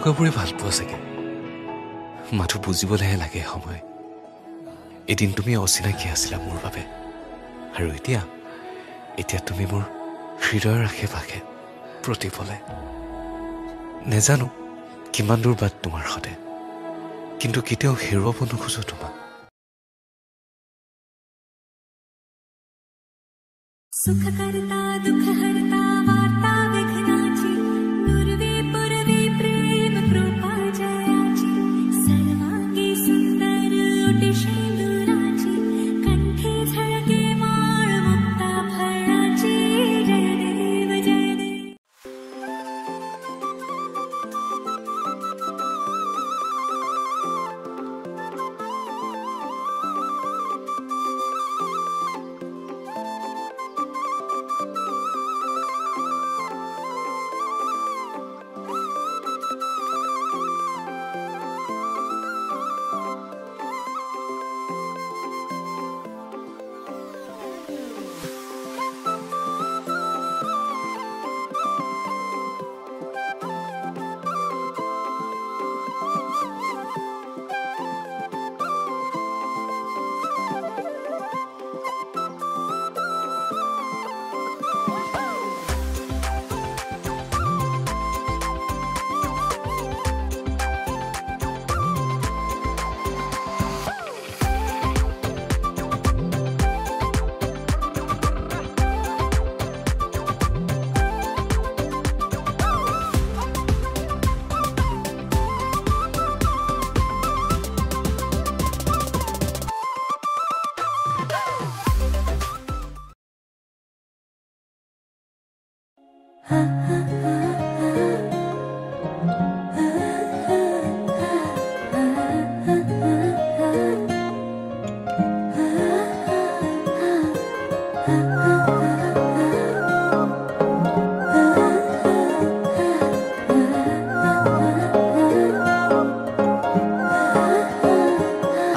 এনেকুৱাবোৰে ভাল পোৱা চাগে মাথো বুজিবলৈহে লাগে সময় এদিন তুমি অচিনাকি আছিলা মোৰ বাবে আৰু এতিয়া তুমি মোৰ হৃদয়ৰ আশে-পাশে প্ৰতিপলে নেজানো কিমান দূৰ বাট তোমাৰ সতে কিন্তু কেতিয়াও হেৰুৱাব নোখোজো তোমাক सुख करता दुख हरता वार्ता विघ्नाची नुरवे पुरवे प्रेम कृपा जयाची सर्वांगी सुंदर ओटी शेंदुराची कंठी झळके माळ मुक्ता फळाची जय देव जय देव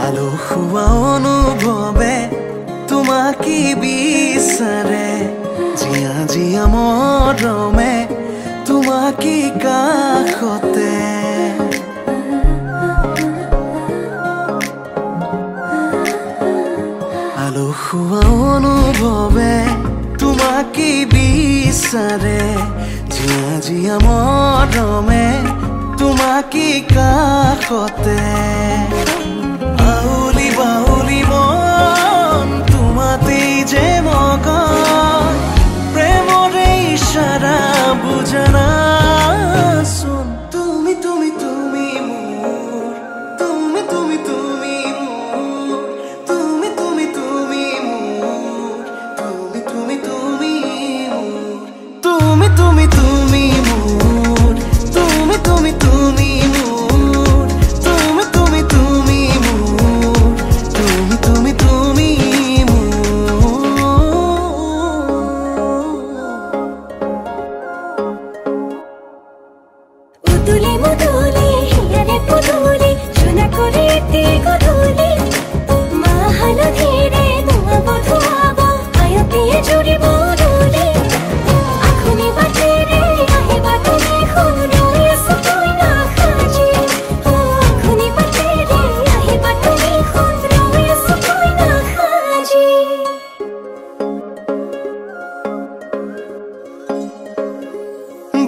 আলসুৱা অনুভৱে তোমাকে বিচাৰে জিয়া জিয়া মৰমে তোমাকে কাষতে আলসুৱা অনুভৱে তোমাকে বিচাৰে জিয়া জিয়া মৰমে তোমাকে কাষতে বাউলি বাউলি মন তোমাতেই যে মগন প্ৰেমৰে ইশাৰা বুজনা শুন তুমি তুমি তুমি মোৰ তুমি তুমি তুমি মোৰ তুমি তুমি তুমি মোৰ তুমি তুমি তুমি মোৰ তুমি তুমি তুমি মোৰ তুমি তুমি তুমি মোৰ তুমি তুমি তুমি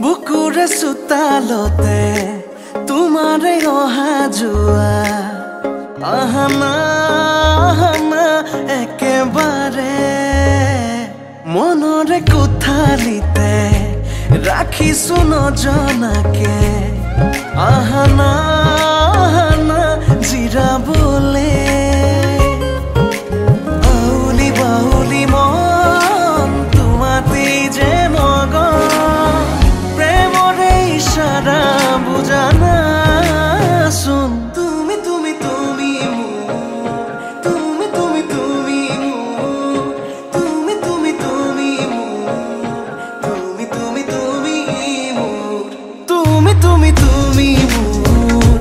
বুকুৰে চোতালতে তোমাৰে অহা যোৱা আহানা একেবাৰে মনৰে কোঠালিতে ৰাখিছো নজনাকে আহানা জিৰাবলে বাউলি বাউলি মন তোমাতেই যে মগন প্ৰেমৰে ইশাৰা বুজানা শুন তুমি তুমি তুমি মোৰ তুমি তুমি তুমি মোৰ তুমি তুমি তুমি মোৰ তুমি তুমি তুমি মোৰ তুমি তুমি তুমি মোৰ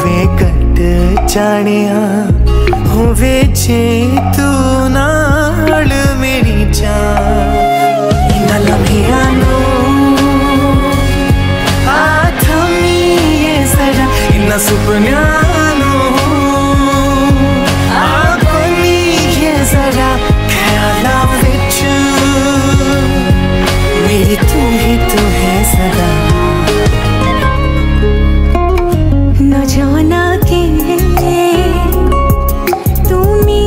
वे कट जानिया होवे जे तू नाल मेरी जान इना लम्हिया नो आथमी ये सरा इना सुपन्या नो आकोनी ये सरा ख्याला विच मेरी तू ही तो है सदा न जाना के তুমি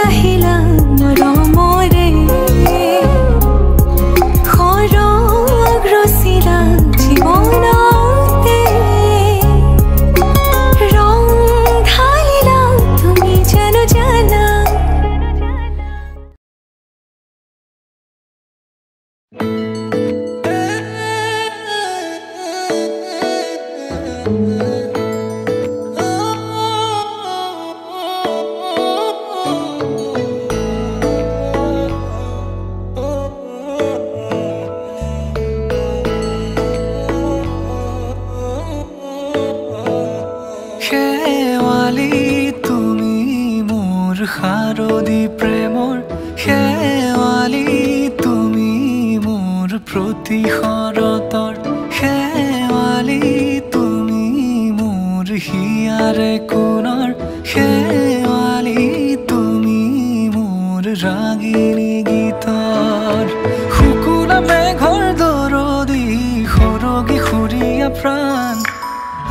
আহিলা মোৰ মৰে খৰগ ৰচিলা জীৱনতে ৰং ঢালিলা তুমি জানো জানা শেৱালি তুমি মোৰ শাৰদী প্ৰেমৰ শেৱালি তুমি মোৰ প্ৰতি শৰতৰ শেৱালি তুমি মোৰ হিয়াৰে কোণৰ শেৱালি তুমি মোৰ ৰাগিনী গীতৰ শুকুলা মেঘৰ দৰদি সৰগী সুৰীয়া প্ৰাণ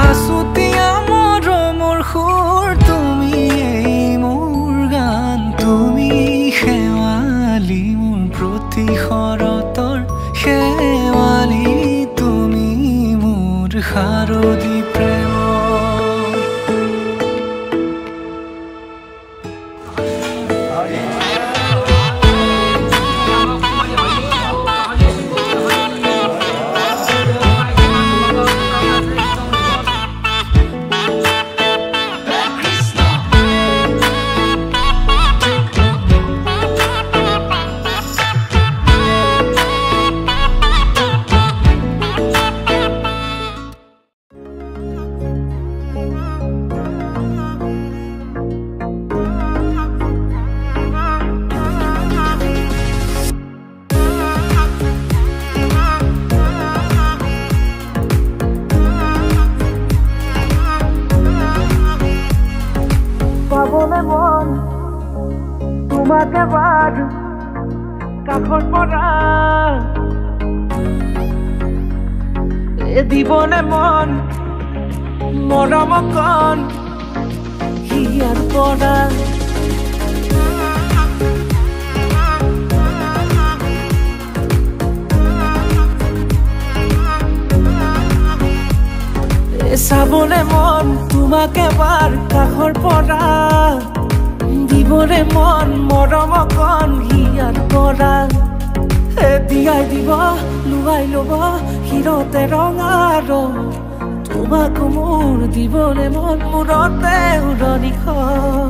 আছুতীয়া মৰমৰ সুৰ তুমি এই মোৰ গান তুমি শেৱালি মোৰ প্ৰতি শৰতৰ শেৱালি তুমি মোৰ শাৰদী প্ৰেমৰ পাবলে মন তোমাক এবাৰ কাষৰ পৰা দিবনে মন মৰম কণ হিয়াৰ পৰা চাবলে মন তোমাক এবাৰ কাষৰ পৰা দিবলে মন মৰম কণ হিয়াৰ পৰা দিয়াই দিব লুৱাই ল'ব হিৰতে ৰঙাৰ তোমাক মোৰ দিবলে মন মূৰতে উৰণিখন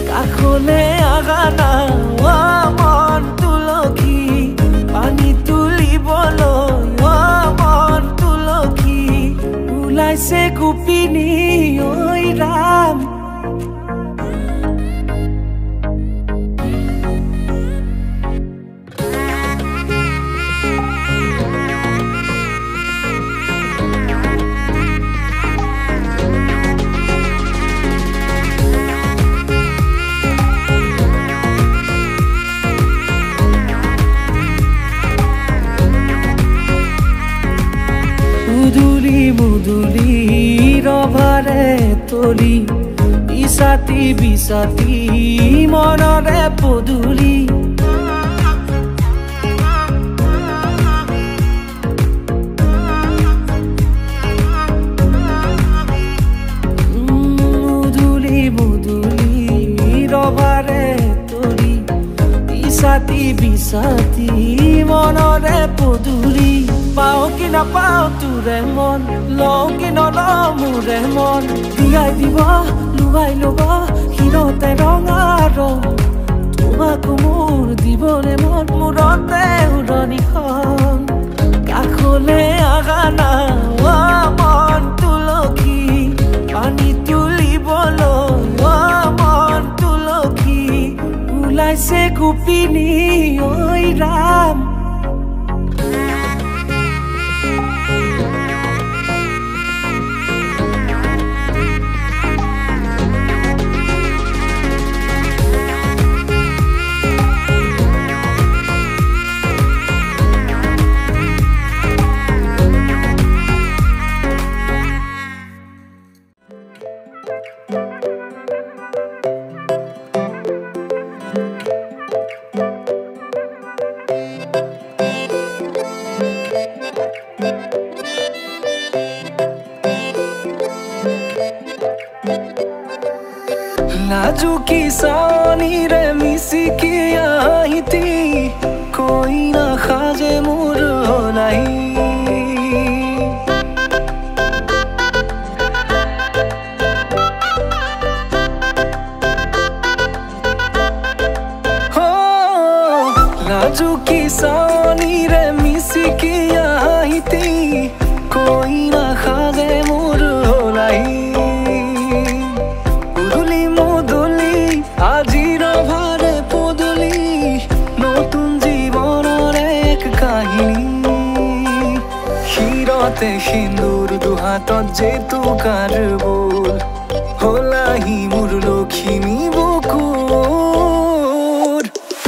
কাষলে আগানা মন তুলসী পানী তুলিবলৈ মন তুলসী ওলাইছে গোপিনী ঐ ৰাম মুদুলি মুদুলি ৰভাৰে তলি ইছাতি বিছাতি মনৰে পদুলি মুদুলি মুদুলি ৰভাৰে তলি ইছাতি বিছাতি মনৰে পদুলি পাও কি নাপাও তোৰে মন লও কি নলও মোৰে মন দিয়াই দিব লুৱাই ল'ব হিৰতে ৰঙাৰ তোমাক মোৰ দিবলে মন মূৰতে উৰণিখন কাষলে আগানা মন তুলসী গোপিনী ঐ ৰাম लाजू की सानी रे मिसिकी आईती कोई ना खाजे मोर नहीं हो लाजू की सानी रे मिसिकी आईती कोई ना खाजे मोर नहीं আজির ভারে পদলি নতুন জীবনের এক কাহিনী শিরতে সিন্দুর দুহাতত যেতু কার বোল হলাহি মোর লখিমী বুকুর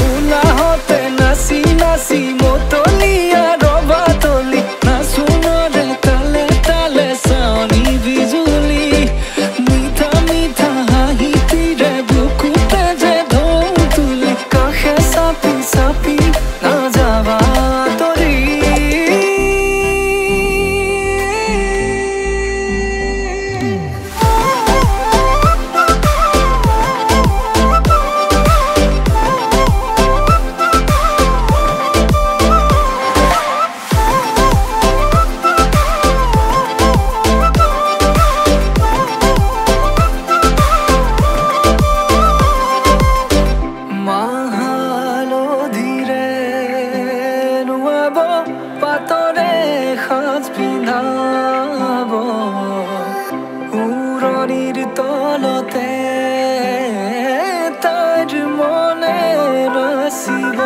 উলাহতে নাচি নাচি মতলিয়া রবা তলি নাচুনরে তালে তালে সানি বিজুলি মিঠা মিঠা হাহিতি রে sapi na java tori পাতরে সাজ পিন্ধাব উৰণিৰ তলতে তাইৰ মনে নাচিব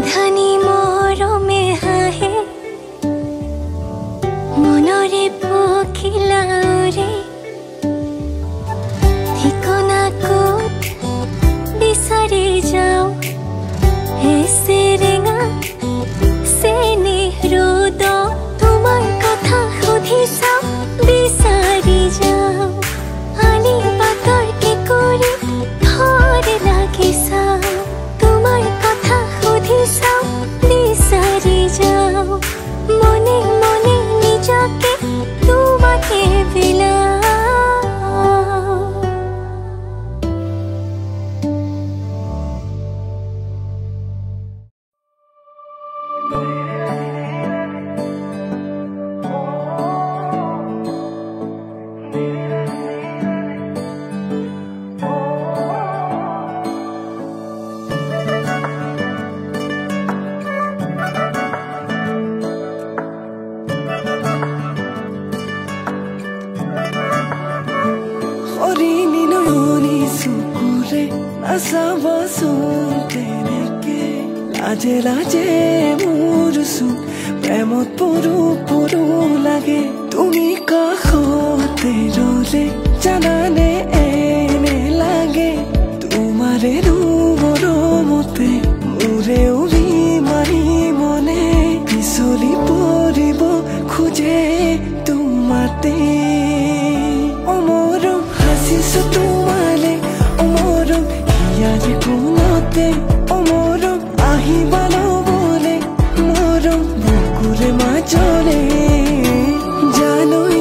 ধানি মৰমে হাঁহে মনৰে পখিলাৰে ঠিকনা ক'ত বিচাৰি যাওঁ হেচেৰেঙা চেনেহ ৰ'দ তোমাৰ কথা সুধি চাওঁ বিচাৰি যাওঁ আলি পাতৰ কেঁকুৰি ঘৰ লাগি চাওঁ তোমাৰ কথা সুধি চাওঁ বিচাৰি যাওঁ মনে মনে নিজকে তোমাকে বিলাওঁ লাজে লাজে মোৰ চুক প্ৰেমত পৰো পৰো লাগে তুমি কাষতে ৰলে জানানে এনে লাগে তোমাৰে মৰমতে মোৰে উৰি মাৰি মনে পিছলি পৰিব খোজে তোমাতে অমৰম হাসিছো তোমালে অমৰম ইয়াৰ কোনতে অমৰম আহিবা নবলে মৰম বুকুৰে মাজলে জানৈ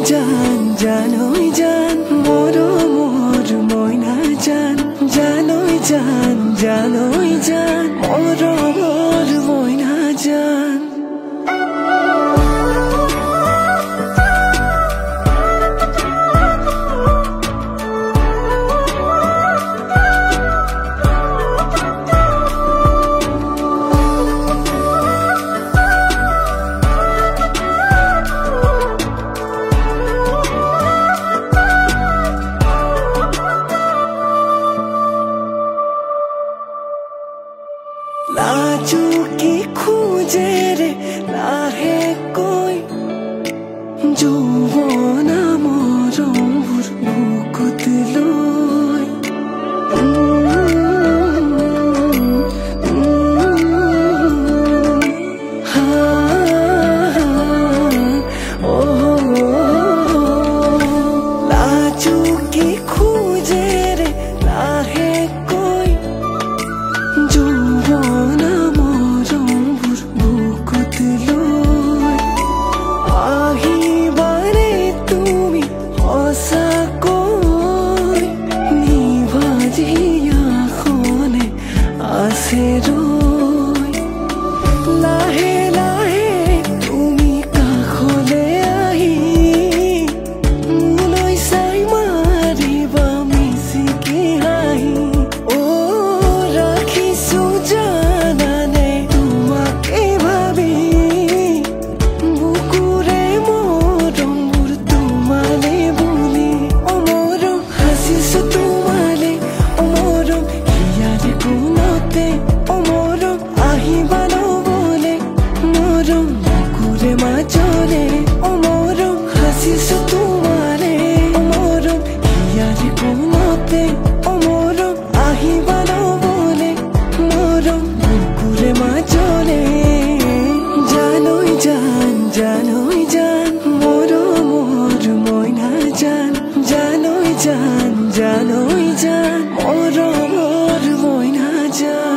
জান মৰম মৰম বুকুৰে মাজৰে মৰম সাজিছো তোমাৰে মৰম ইয়াৰে কোনতে মৰম আহিবা লবলে মৰম বুকুৰে মাজৰে জানৈ জান জানৈ জান মৰমৰ মইনা জান জানৈ জান জানৈ জান মৰমৰ মইনা জান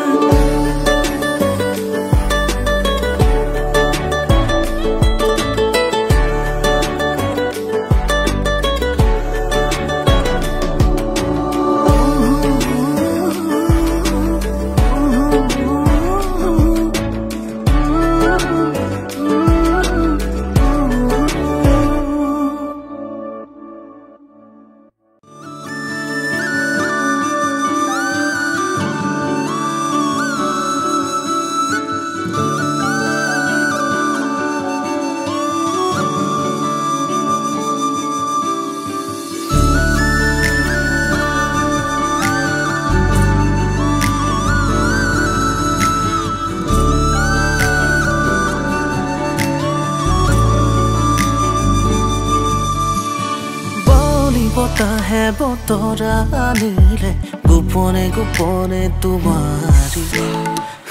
বতাহে বতৰা আনিলে গোপনে গোপনে তোমাৰি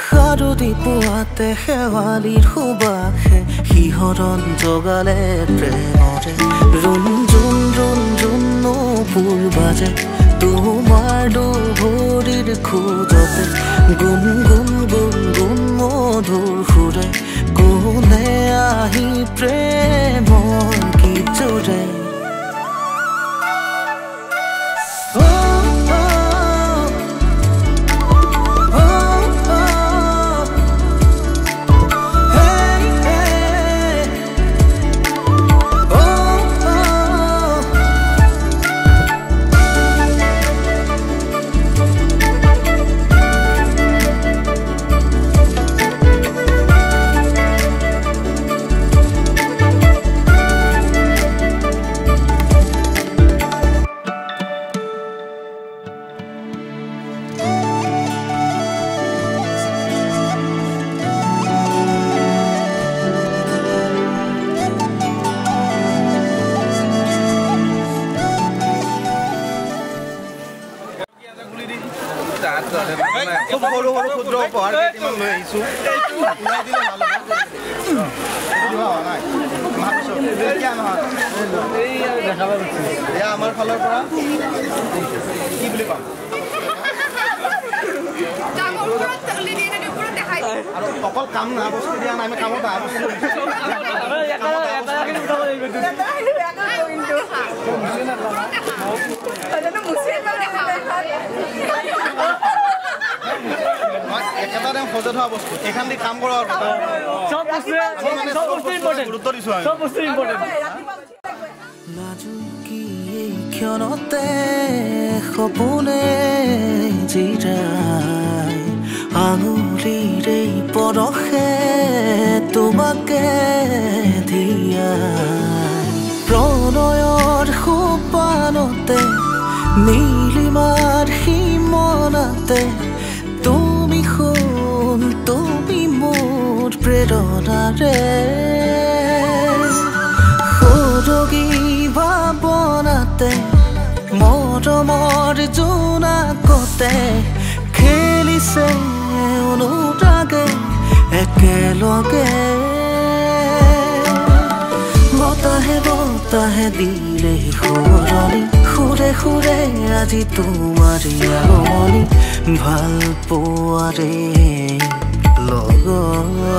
সাৰতি পুৱাতে শেৱালিৰ সুবাসে শিহৰণ জগালে প্ৰেমৰে ৰুণ জুন ৰুণ জুনো ফুল বাজে তোমাৰ দুভৰিৰ খোজতে গুণ গুণ গুণ গুণ মধুৰ সুৰে কোনে আহি প্ৰেমৰ গীত জোৰে আমাৰ ফালৰ পৰা কি বুলি পাম আৰু অকল কাম না বস্তু দিয়া নাই আমি কামত আহা বস্তু একেবাৰে সজা থোৱা বস্তু এখান দি কাম কৰা গুৰুত্ব দিছো লাজুকি এই ক্ষণতে সপোনে জিৰাই আঙুলিৰ এই পৰশে তোমাকে দিয়াই প্ৰণয়ৰ সোপানতে নীলিমাৰ সীমনাতে তুমি শুন তুমি মোৰ প্ৰেৰণাৰে সৰগী ভাৱনাতে মৰমৰ জোনাকতে খেলিছে অনুৰাগে একেলগে বতাহে বতাহে দিলে সুৰণি সুৰে সুৰে আজি তোমাৰি আমনি ভাল পোৱাৰে লগত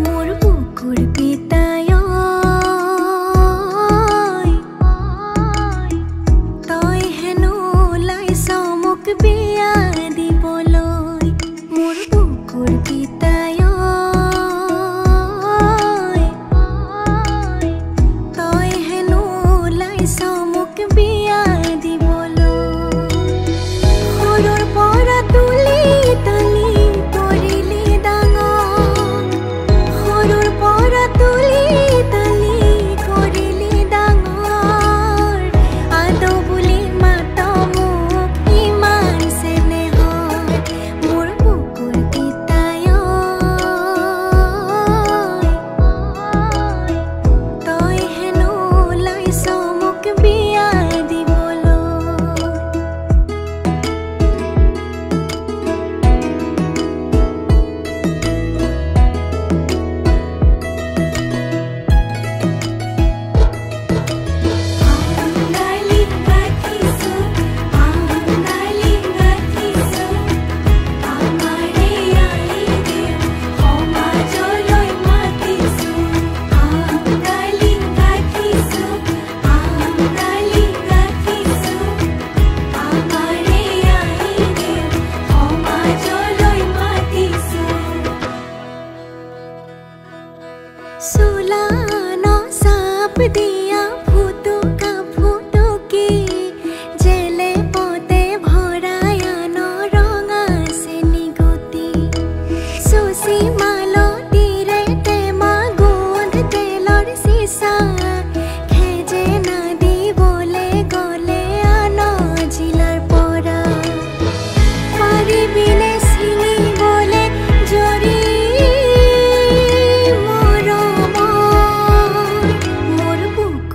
মোৰ বুকুৰ পিতায়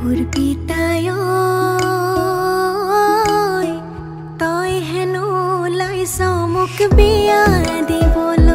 বুকুৰ পিতায় তই হেনো লাইছ মোক বিয়া দিবলৈ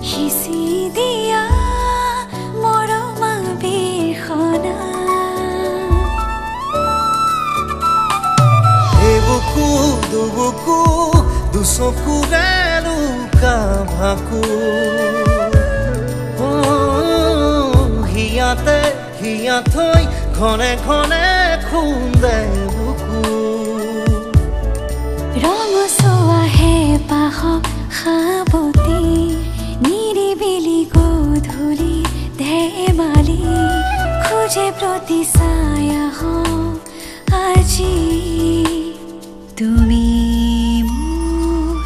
সিঁচি দিয়া মৰমা বিৰখন বুকু দুচকুৰে লুকা ভাকু হিয়াতে হিয়া থৈ ঘনে ঘনে খুন্দে বুকু ৰঙচুৱাহে পাহ সাৱতি নিৰিবিলি গধূলি ধেমালি খোজে প্ৰতি ছায়া আজি তুমি মোৰ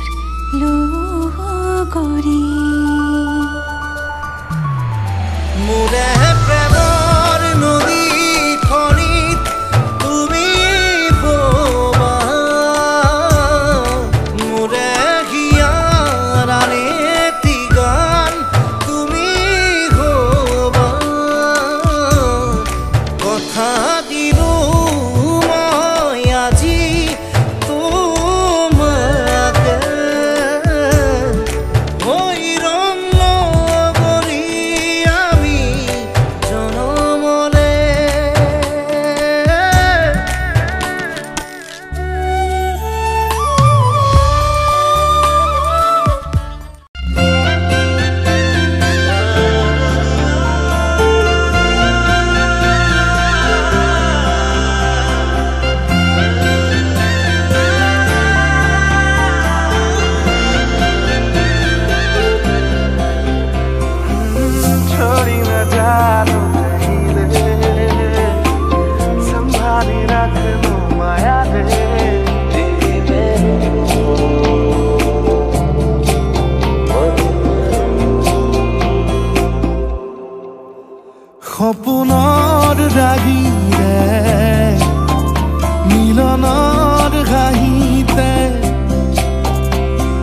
লগৰী মোৰে প্ৰেমৰ নদীখনিত তুমি ববা মোৰে হিয়াৰ এটি গান তুমি হবা কথা দিলো মই আজি তোমাকে হৈ ৰম লগৰী আমি জনমলে छोड़ी न जानो कहीं रे संभाली रख लो माया रे সপোনৰ ৰাগিৰে মিলনৰ ঘাঁহিতে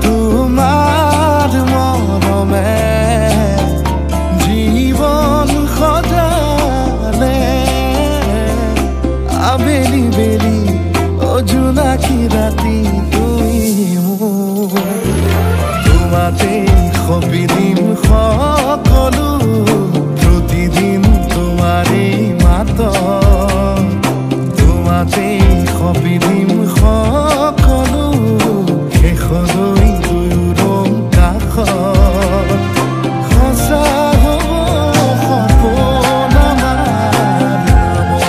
তোমাৰ মৰমে জীবন সজালে আবেলি বেলি অজোনাকি ৰাতি তুমি তোমাতে সপি দিম সকলো প্ৰতিদিন তোমাৰে মাত তোমাতে সপি দিম সকলো শেষলৈ দুয়োৰং কাষত সঁচা হ'ব সপোন আমাৰ নামত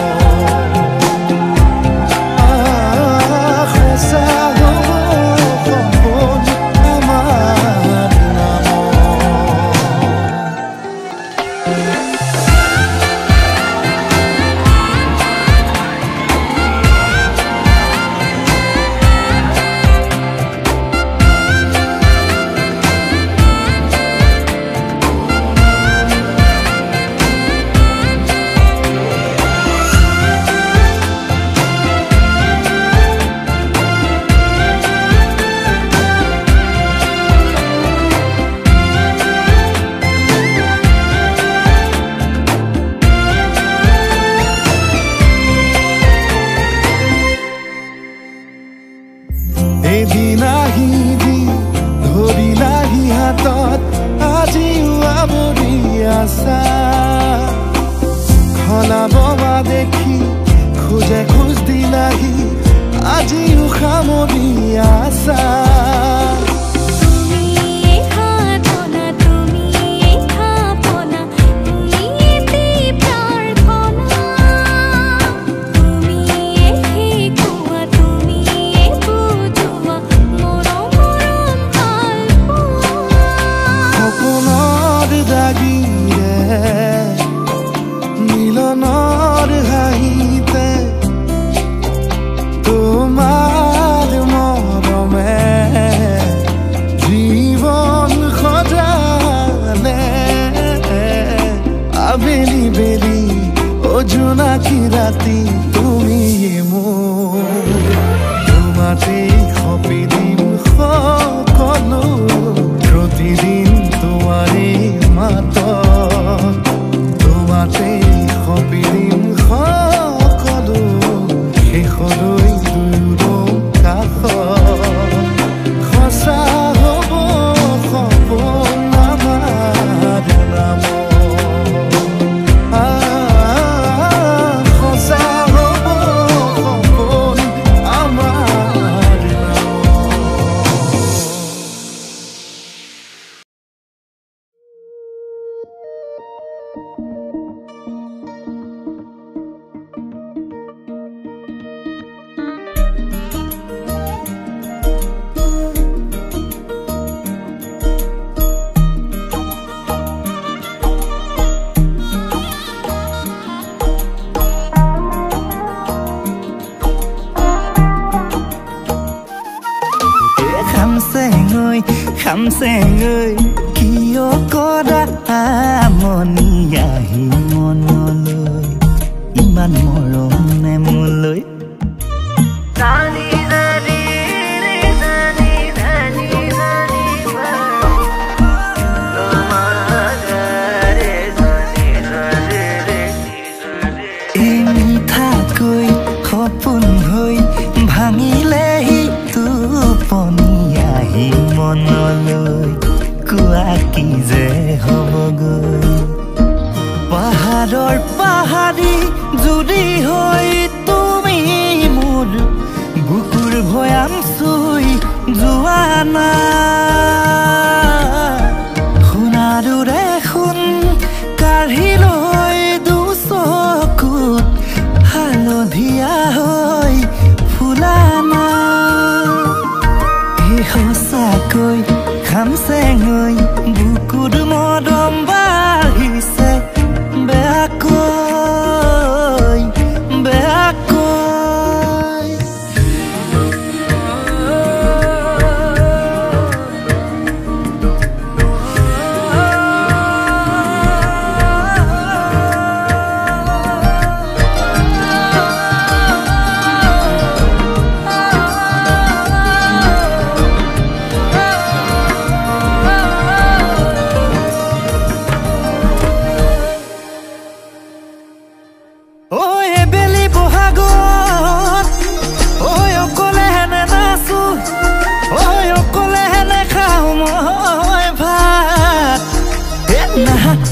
সঁচা হ'ব সপোন আমাৰ এদিন আহিবি ধৰিলাহি হাতত আজিও আৱৰি আছা খলাববা দেখি খোজে খোজ দিলাহি আজিও সামৰি আছা মিলনৰ হাঁহিতে তোমাৰ মৰমে জীবন সজালে আবেলি বেলি অজোনাকি ৰাতি তুমি মোৰ তোমাতে সপি দিম সকলো প্ৰতিদিন তোমাৰে মাত তোমাতে সপি দিম সকলো শেষলৈ দুয়োৰং কাষত সঁচা হ'ব সপোন আমাৰ নামত সঁচা হ'ব সপোন আমাৰ নামত খামচেঙৈ কিয় কৰা মনি আহি মনলৈ ইমান মৰমনে মোলৈ মিঠাকৈ সপোন হৈ ভাঙিলেহি টোপনি আহি মনলৈ কোৱা কি যে হ'বগৈ পাহাৰৰ পাহাৰী জুৰি হৈ তুমি মোৰ বুকুৰ ভৈয়াম চুই যোৱা না সোণাৰুৰে সোণ কাঢ়ি লৈ দুচকুত হালধীয়া হৈ ফুলা না এই সঁচাকৈ খামচেঙৈ বুকুৰ মৰম বাঢ়িছে বেয়াকৈ বেয়াকৈ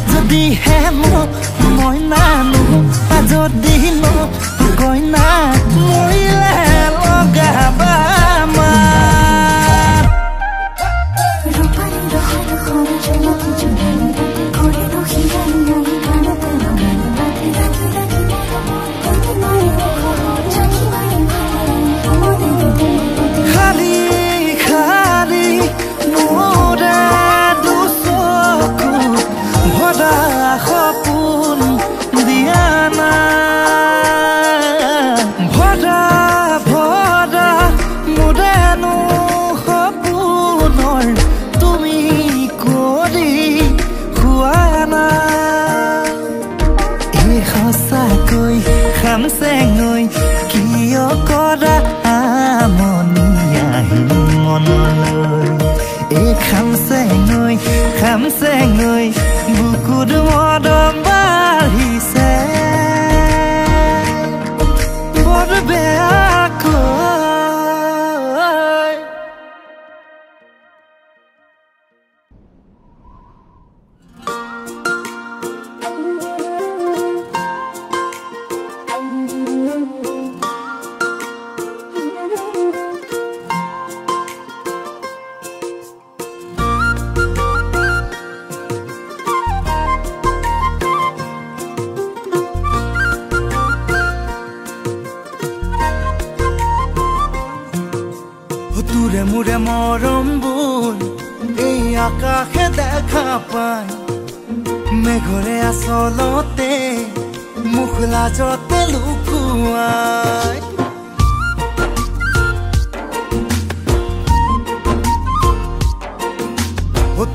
যদিহে মই নানো যদি নকইনা মৰিলে লগাবা খালি খালি মোৰে দুচকু ভৰা সপোন দিয়া না ভৰা ভৰা মোৰেনো সপোনৰ তুমি কৰি খোৱা না এই সঁচাকৈ খামচেঙৈ কিয় কৰা মনি আহি মনলৈ এই খামচেঙৈ খামচেঙৈ বুকুৰ মৰম বাঢ়িছে বৰ বেয়াকৈ তোৰে মোৰে মৰমবোৰ এই আকাশে দেখা পায় মেঘৰে আচলতে মুখ লাজতে লুকুৱাই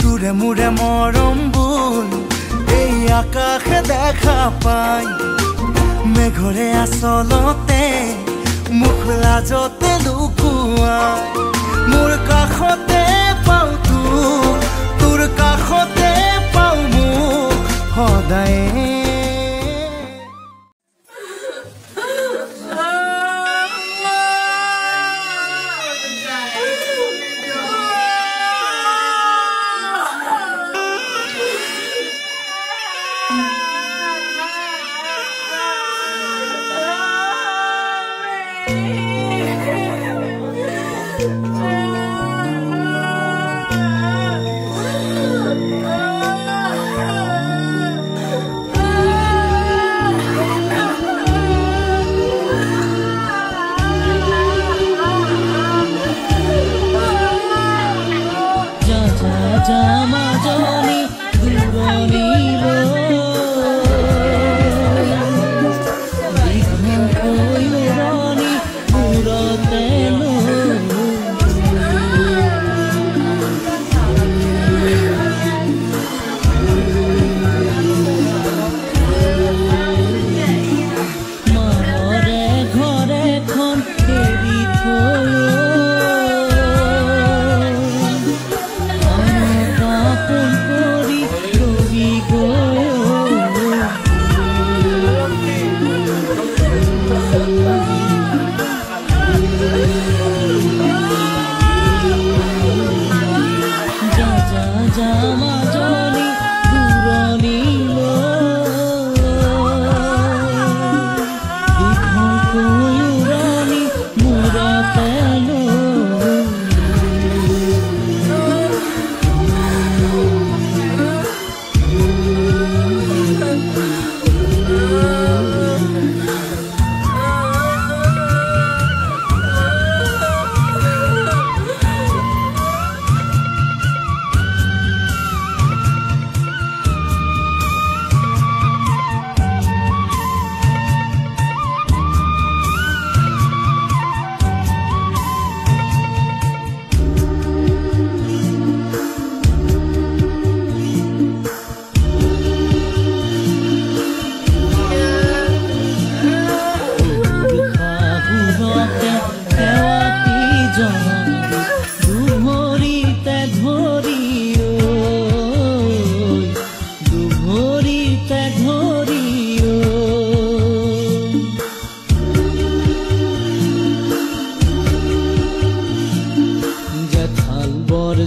তোৰে মোৰে মৰমবোৰ এই আকাশে দেখা পায় মেঘৰে আচলতে মুখ লাজতে লুকুৱাই মোৰ কাষতে পাওঁ তোৰ কাষতে পাওঁ মোক সদায়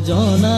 জনা